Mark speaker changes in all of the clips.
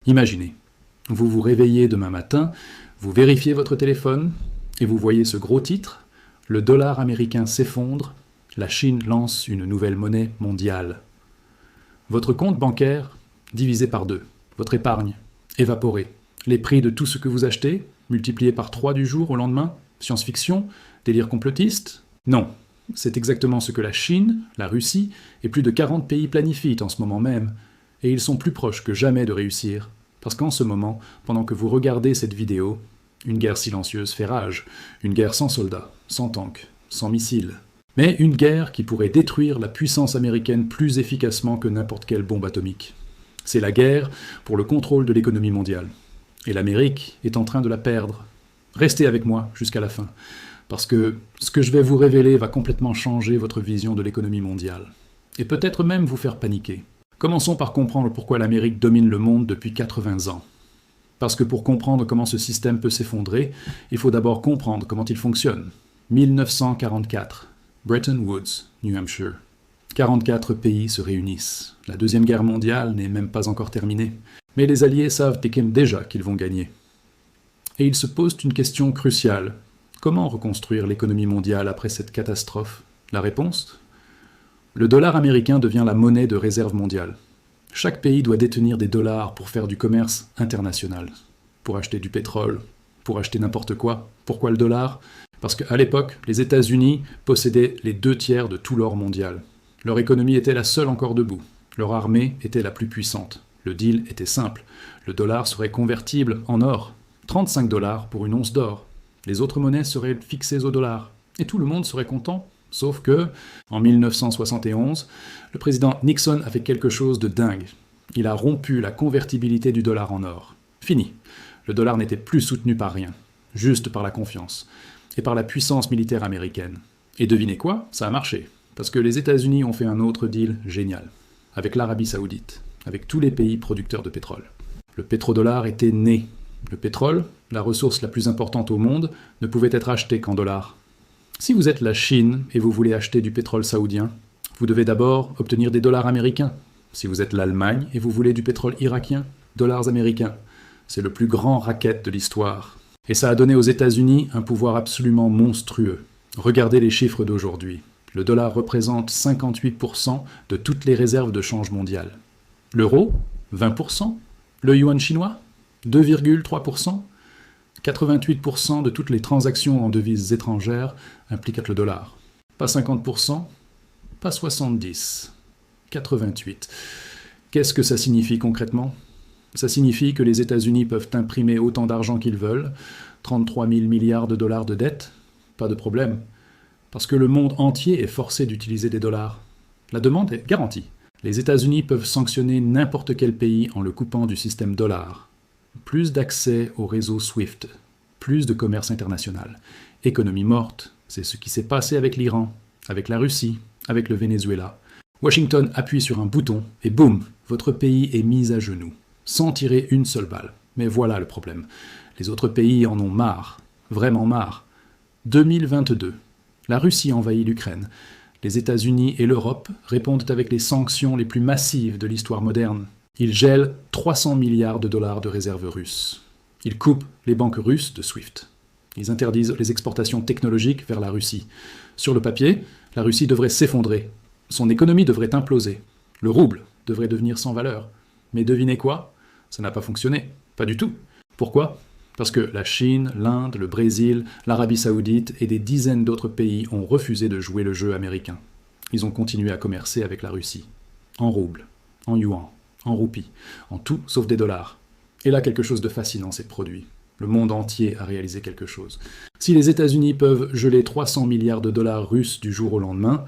Speaker 1: Imaginez, vous vous réveillez demain matin, vous vérifiez votre téléphone et vous voyez ce gros titre, le dollar américain s'effondre, la Chine lance une nouvelle monnaie mondiale. Votre compte bancaire divisé par 2, votre épargne évaporée, les prix de tout ce que vous achetez multipliés par 3 du jour au lendemain, science-fiction, délire complotiste? Non, c'est exactement ce que la Chine, la Russie et plus de 40 pays planifient en ce moment même, et ils sont plus proches que jamais de réussir, parce qu'en ce moment, pendant que vous regardez cette vidéo, une guerre silencieuse fait rage, une guerre sans soldats, sans tanks, sans missiles, mais une guerre qui pourrait détruire la puissance américaine plus efficacement que n'importe quelle bombe atomique. C'est la guerre pour le contrôle de l'économie mondiale. Et l'Amérique est en train de la perdre. Restez avec moi jusqu'à la fin, parce que ce que je vais vous révéler va complètement changer votre vision de l'économie mondiale, et peut-être même vous faire paniquer. Commençons par comprendre pourquoi l'Amérique domine le monde depuis 80 ans. Parce que pour comprendre comment ce système peut s'effondrer, il faut d'abord comprendre comment il fonctionne. 1944, Bretton Woods, New Hampshire. 44 pays se réunissent. La Deuxième Guerre mondiale n'est même pas encore terminée. Mais les Alliés savent déjà qu'ils vont gagner. Et ils se posent une question cruciale. Comment reconstruire l'économie mondiale après cette catastrophe? La réponse? Le dollar américain devient la monnaie de réserve mondiale. Chaque pays doit détenir des dollars pour faire du commerce international, pour acheter du pétrole, pour acheter n'importe quoi. Pourquoi le dollar? Parce qu'à l'époque, les États-Unis possédaient les 2/3 de tout l'or mondial. Leur économie était la seule encore debout. Leur armée était la plus puissante. Le deal était simple. Le dollar serait convertible en or. 35 $ pour une once d'or. Les autres monnaies seraient fixées au dollar. Et tout le monde serait content. Sauf que, en 1971, le président Nixon a fait quelque chose de dingue. Il a rompu la convertibilité du dollar en or. Fini. Le dollar n'était plus soutenu par rien, juste par la confiance, et par la puissance militaire américaine. Et devinez quoi? Ça a marché. Parce que les États-Unis ont fait un autre deal génial, avec l'Arabie Saoudite, avec tous les pays producteurs de pétrole. Le pétrodollar était né. Le pétrole, la ressource la plus importante au monde, ne pouvait être acheté qu'en dollars. Si vous êtes la Chine et vous voulez acheter du pétrole saoudien, vous devez d'abord obtenir des dollars américains. Si vous êtes l'Allemagne et vous voulez du pétrole irakien, dollars américains. C'est le plus grand racket de l'histoire. Et ça a donné aux États-Unis un pouvoir absolument monstrueux. Regardez les chiffres d'aujourd'hui. Le dollar représente 58% de toutes les réserves de change mondiales. L'euro, 20%. Le yuan chinois, 2,3%. 88% de toutes les transactions en devises étrangères impliquent le dollar. Pas 50%, pas 70%, 88%. Qu'est-ce que ça signifie concrètement? Ça signifie que les États-Unis peuvent imprimer autant d'argent qu'ils veulent, 33 000 milliards de dollars de dette, pas de problème. Parce que le monde entier est forcé d'utiliser des dollars. La demande est garantie. Les États-Unis peuvent sanctionner n'importe quel pays en le coupant du système dollar. Plus d'accès au réseau SWIFT, plus de commerce international. Économie morte, c'est ce qui s'est passé avec l'Iran, avec la Russie, avec le Venezuela. Washington appuie sur un bouton et boum, votre pays est mis à genoux, sans tirer une seule balle. Mais voilà le problème. Les autres pays en ont marre, vraiment marre. 2022, la Russie envahit l'Ukraine. Les États-Unis et l'Europe répondent avec les sanctions les plus massives de l'histoire moderne. Ils gèlent 300 milliards de dollars de réserves russes. Ils coupent les banques russes de SWIFT. Ils interdisent les exportations technologiques vers la Russie. Sur le papier, la Russie devrait s'effondrer. Son économie devrait imploser. Le rouble devrait devenir sans valeur. Mais devinez quoi? Ça n'a pas fonctionné. Pas du tout. Pourquoi? Parce que la Chine, l'Inde, le Brésil, l'Arabie Saoudite et des dizaines d'autres pays ont refusé de jouer le jeu américain. Ils ont continué à commercer avec la Russie. En rouble, en yuan, en roupies, en tout sauf des dollars. Et là, quelque chose de fascinant s'est produit. Le monde entier a réalisé quelque chose. Si les États-Unis peuvent geler 300 milliards de dollars russes du jour au lendemain,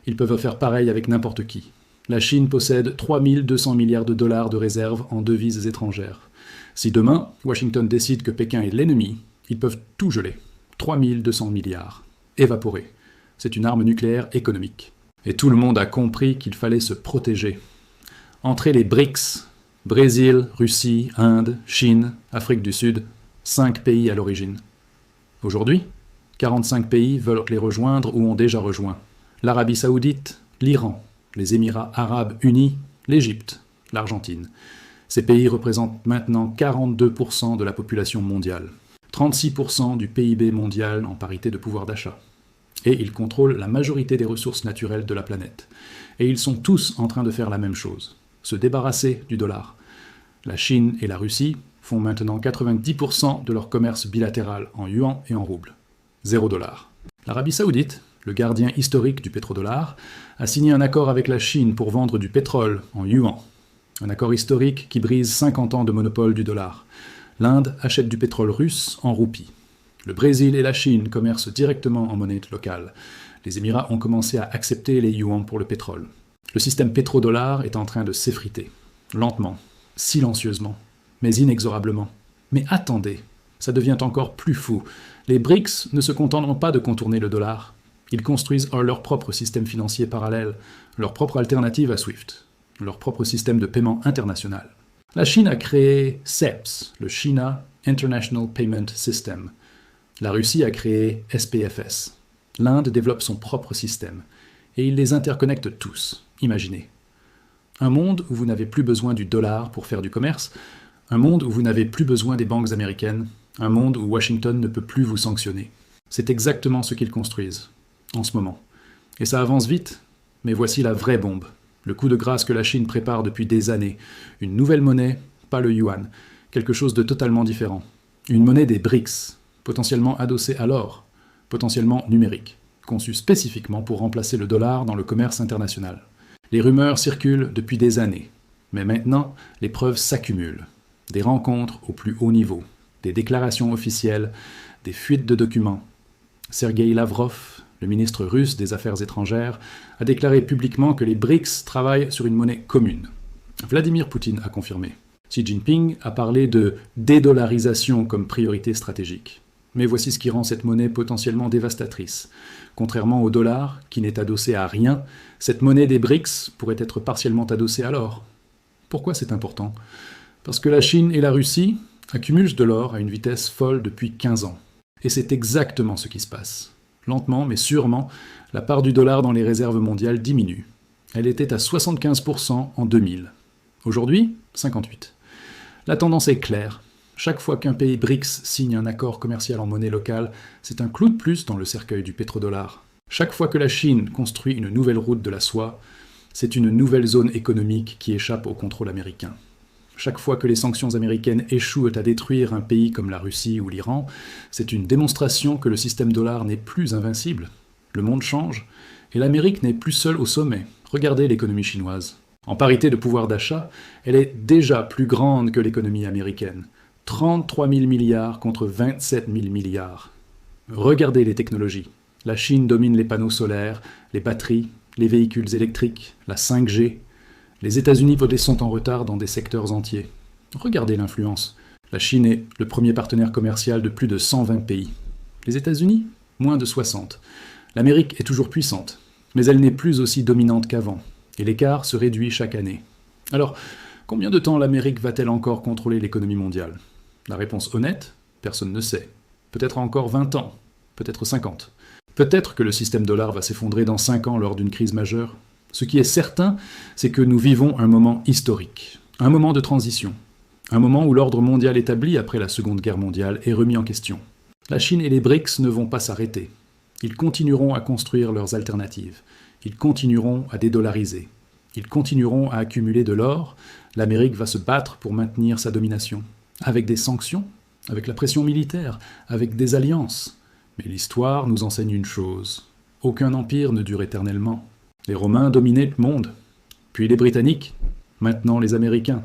Speaker 1: ils peuvent faire pareil avec n'importe qui. La Chine possède 3200 milliards de dollars de réserves en devises étrangères. Si demain, Washington décide que Pékin est l'ennemi, ils peuvent tout geler. 3200 milliards. Évaporés. C'est une arme nucléaire économique. Et tout le monde a compris qu'il fallait se protéger. Entrez les BRICS, Brésil, Russie, Inde, Chine, Afrique du Sud, 5 pays à l'origine. Aujourd'hui, 45 pays veulent les rejoindre ou ont déjà rejoint. L'Arabie Saoudite, l'Iran, les Émirats Arabes Unis, l'Égypte, l'Argentine. Ces pays représentent maintenant 42% de la population mondiale, 36% du PIB mondial en parité de pouvoir d'achat. Et ils contrôlent la majorité des ressources naturelles de la planète. Et ils sont tous en train de faire la même chose, se débarrasser du dollar. La Chine et la Russie font maintenant 90% de leur commerce bilatéral en yuan et en roubles. 0 $. L'Arabie Saoudite, le gardien historique du pétrodollar, a signé un accord avec la Chine pour vendre du pétrole en yuan. Un accord historique qui brise 50 ans de monopole du dollar. L'Inde achète du pétrole russe en roupies. Le Brésil et la Chine commercent directement en monnaie locale. Les Émirats ont commencé à accepter les yuans pour le pétrole. Le système pétrodollar est en train de s'effriter. Lentement, silencieusement, mais inexorablement. Mais attendez, ça devient encore plus fou. Les BRICS ne se contenteront pas de contourner le dollar. Ils construisent leur propre système financier parallèle, leur propre alternative à SWIFT, leur propre système de paiement international. La Chine a créé CEPS, le China International Payment System. La Russie a créé SPFS. L'Inde développe son propre système. Et il les interconnecte tous. Imaginez. Un monde où vous n'avez plus besoin du dollar pour faire du commerce, un monde où vous n'avez plus besoin des banques américaines, un monde où Washington ne peut plus vous sanctionner. C'est exactement ce qu'ils construisent, en ce moment. Et ça avance vite, mais voici la vraie bombe. Le coup de grâce que la Chine prépare depuis des années. Une nouvelle monnaie, pas le yuan, quelque chose de totalement différent. Une monnaie des BRICS, potentiellement adossée à l'or, potentiellement numérique, conçue spécifiquement pour remplacer le dollar dans le commerce international. Les rumeurs circulent depuis des années, mais maintenant, les preuves s'accumulent. Des rencontres au plus haut niveau, des déclarations officielles, des fuites de documents. Sergueï Lavrov, le ministre russe des Affaires étrangères, a déclaré publiquement que les BRICS travaillent sur une monnaie commune. Vladimir Poutine a confirmé. Xi Jinping a parlé de dédollarisation comme priorité stratégique. Mais voici ce qui rend cette monnaie potentiellement dévastatrice. Contrairement au dollar, qui n'est adossé à rien, cette monnaie des BRICS pourrait être partiellement adossée à l'or. Pourquoi c'est important ? Parce que la Chine et la Russie accumulent de l'or à une vitesse folle depuis 15 ans. Et c'est exactement ce qui se passe. Lentement, mais sûrement, la part du dollar dans les réserves mondiales diminue. Elle était à 75% en 2000. Aujourd'hui, 58%. La tendance est claire. Chaque fois qu'un pays BRICS signe un accord commercial en monnaie locale, c'est un clou de plus dans le cercueil du pétrodollar. Chaque fois que la Chine construit une nouvelle route de la soie, c'est une nouvelle zone économique qui échappe au contrôle américain. Chaque fois que les sanctions américaines échouent à détruire un pays comme la Russie ou l'Iran, c'est une démonstration que le système dollar n'est plus invincible. Le monde change, et l'Amérique n'est plus seule au sommet. Regardez l'économie chinoise. En parité de pouvoir d'achat, elle est déjà plus grande que l'économie américaine. 33 000 milliards contre 27 000 milliards. Regardez les technologies. La Chine domine les panneaux solaires, les batteries, les véhicules électriques, la 5G. Les États-Unis sont en retard dans des secteurs entiers. Regardez l'influence. La Chine est le premier partenaire commercial de plus de 120 pays. Les États-Unis, moins de 60. L'Amérique est toujours puissante, mais elle n'est plus aussi dominante qu'avant, et l'écart se réduit chaque année. Alors, combien de temps l'Amérique va-t-elle encore contrôler l'économie mondiale ? La réponse honnête, personne ne sait. Peut-être encore 20 ans, peut-être 50. Peut-être que le système dollar va s'effondrer dans 5 ans lors d'une crise majeure. Ce qui est certain, c'est que nous vivons un moment historique, un moment de transition, un moment où l'ordre mondial établi après la Seconde Guerre mondiale est remis en question. La Chine et les BRICS ne vont pas s'arrêter. Ils continueront à construire leurs alternatives. Ils continueront à dédollariser. Ils continueront à accumuler de l'or. L'Amérique va se battre pour maintenir sa domination. Avec des sanctions, avec la pression militaire, avec des alliances. Mais l'histoire nous enseigne une chose. Aucun empire ne dure éternellement. Les Romains dominaient le monde, puis les Britanniques, maintenant les Américains.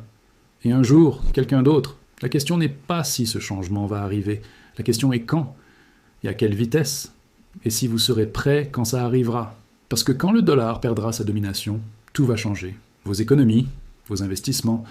Speaker 1: Et un jour, quelqu'un d'autre. La question n'est pas si ce changement va arriver. La question est quand, et à quelle vitesse, et si vous serez prêt quand ça arrivera. Parce que quand le dollar perdra sa domination, tout va changer. Vos économies, vos investissements,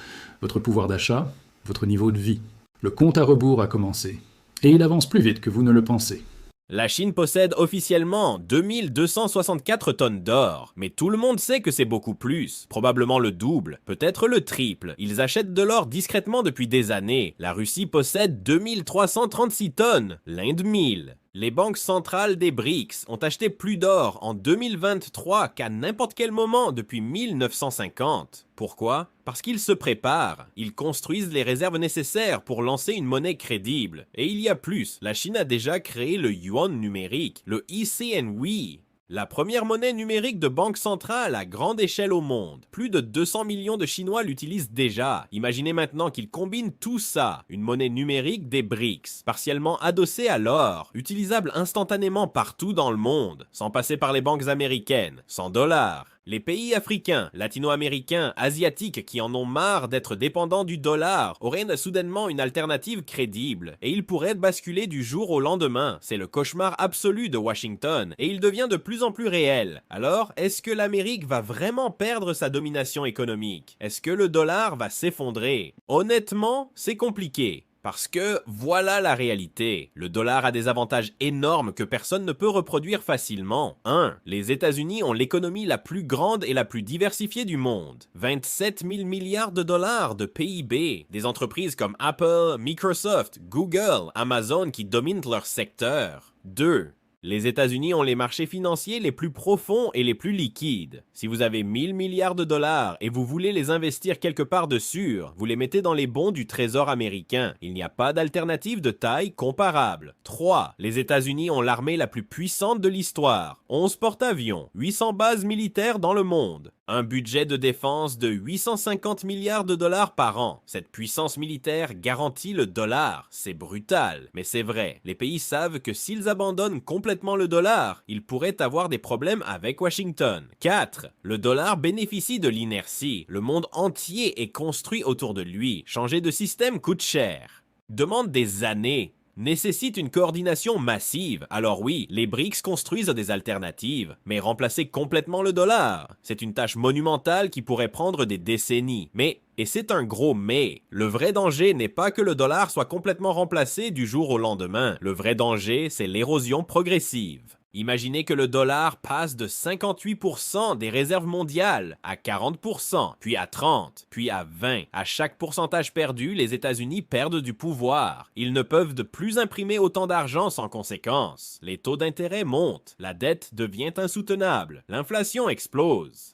Speaker 1: votre pouvoir d'achat, votre niveau de vie. Le compte à rebours a commencé. Et il avance plus vite que vous ne le pensez.
Speaker 2: La Chine possède officiellement 2264 tonnes d'or, mais tout le monde sait que c'est beaucoup plus, probablement le double, peut-être le triple. Ils achètent de l'or discrètement depuis des années. La Russie possède 2336 tonnes, l'Inde 1000. Les banques centrales des BRICS ont acheté plus d'or en 2023 qu'à n'importe quel moment depuis 1950. Pourquoi? Parce qu'ils se préparent, ils construisent les réserves nécessaires pour lancer une monnaie crédible. Et il y a plus, la Chine a déjà créé le yuan numérique, le e-CNY. La première monnaie numérique de banque centrale à grande échelle au monde. Plus de 200 millions de Chinois l'utilisent déjà. Imaginez maintenant qu'ils combinent tout ça, une monnaie numérique des BRICS, partiellement adossée à l'or, utilisable instantanément partout dans le monde, sans passer par les banques américaines, sans dollars. Les pays africains, latino-américains, asiatiques qui en ont marre d'être dépendants du dollar auraient soudainement une alternative crédible et ils pourraient basculer du jour au lendemain. C'est le cauchemar absolu de Washington et il devient de plus en plus réel. Alors, est-ce que l'Amérique va vraiment perdre sa domination économique? Est-ce que le dollar va s'effondrer? Honnêtement, c'est compliqué. Parce que voilà la réalité. Le dollar a des avantages énormes que personne ne peut reproduire facilement. 1. Les États-Unis ont l'économie la plus grande et la plus diversifiée du monde. 27 000 milliards de dollars de PIB. Des entreprises comme Apple, Microsoft, Google, Amazon qui dominent leur secteur. 2. Les États-Unis ont les marchés financiers les plus profonds et les plus liquides. Si vous avez 1000 milliards de dollars et vous voulez les investir quelque part de sûr, vous les mettez dans les bons du Trésor américain. Il n'y a pas d'alternative de taille comparable. 3. Les États-Unis ont l'armée la plus puissante de l'histoire. 11 porte-avions, 800 bases militaires dans le monde. Un budget de défense de 850 milliards de dollars par an. Cette puissance militaire garantit le dollar. C'est brutal, mais c'est vrai. Les pays savent que s'ils abandonnent complètement le dollar, ils pourraient avoir des problèmes avec Washington. 4. Le dollar bénéficie de l'inertie. Le monde entier est construit autour de lui. Changer de système coûte cher. Demande des années. Nécessite une coordination massive. Alors oui, les BRICS construisent des alternatives, mais remplacer complètement le dollar, c'est une tâche monumentale qui pourrait prendre des décennies. Mais, et c'est un gros mais, le vrai danger n'est pas que le dollar soit complètement remplacé du jour au lendemain. Le vrai danger, c'est l'érosion progressive. Imaginez que le dollar passe de 58% des réserves mondiales à 40%, puis à 30%, puis à 20%. À chaque pourcentage perdu, les États-Unis perdent du pouvoir. Ils ne peuvent de plus imprimer autant d'argent sans conséquence. Les taux d'intérêt montent, la dette devient insoutenable, l'inflation explose.